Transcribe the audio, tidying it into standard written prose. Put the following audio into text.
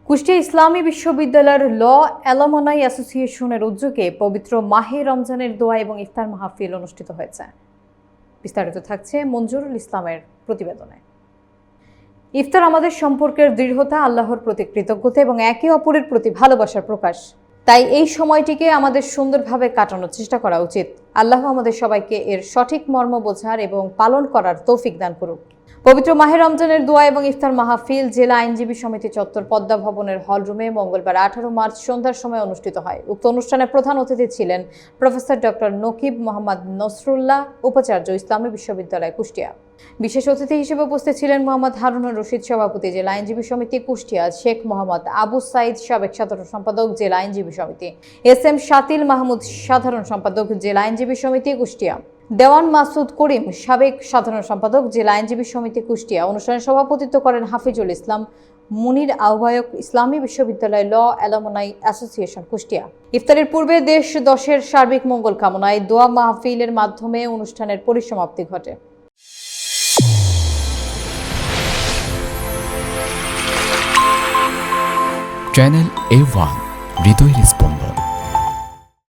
কুষ্টিয়া ইসলামী বিশ্ববিদ্যালয়ের ল অ্যালামনাই অ্যাসোসিয়েশনের উদ্যোগে পবিত্র মাহে রমজানের দোয়া এবং ইফতার মাহফিল অনুষ্ঠিত হয়েছে। বিস্তারিত থাকছে মঞ্জুরুল ইসলামের প্রতিবেদনে। ইফতার আমাদের সম্পর্কের দৃঢ়তা, আল্লাহর প্রতি কৃতজ্ঞতা এবং একে অপরের প্রতি ভালোবাসার প্রকাশ। তাই এই সময়টিকে আমাদের সুন্দরভাবে কাটানোর চেষ্টা করা উচিত। আল্লাহ আমাদের সবাইকে এর সঠিক মর্ম বোঝার এবং পালন করার তৌফিক দান করুক। পবিত্র মাহে রমজানের দোয়া এবং ইফতার মাহফিল জেলা আইনজীবী সমিতি চত্বর পদ্মা ভবনের হলরুমে মঙ্গলবার 18 মার্চ সন্ধ্যার সময় অনুষ্ঠিত হয়। উক্ত অনুষ্ঠানে প্রধান অতিথি ছিলেন প্রফেসর ডক্টর নকিব মোহাম্মদ নসরুল্লাহ, উপাচার্য, ইসলামী বিশ্ববিদ্যালয় কুষ্টিয়া। বিশেষ অতিথি হিসেবে উপস্থিত ছিলেন মোহাম্মদ হারুনুর রশিদ, সভাপতি, জেলা আইনজীবী সমিতি কুষ্টিয়া; শেখ মোহাম্মদ আবু সাইদ, সাবেক সাধারণ সম্পাদক, জেলা আইনজীবী সমিতি; এস.এম. শাতিল মাহমুদ, সাধারণ সম্পাদক, জেলা আইনজীবী সমিতি কুষ্টিয়া; দেওয়ান মাসুদ করিম, সাবেক সাধারণ সম্পাদক, জেলা আইনজীবী সমিতি কুষ্টিয়া। অনুষ্ঠানে সভাপতিত্ব করেন হাফিজুল ইসলাম মুনির, আহ্বায়ক, ইসলামী বিশ্ববিদ্যালয় ল অ্যালামনাই অ্যাসোসিয়েশন কুষ্টিয়া। ইফতারের পূর্বে দেশ দশের সার্বিক মঙ্গল কামনায় দোয়া মাহফিলের মাধ্যমে অনুষ্ঠানের পরিসমাপ্তি ঘটে। চ্যানেল A1 হৃদয়ের স্পন্দন।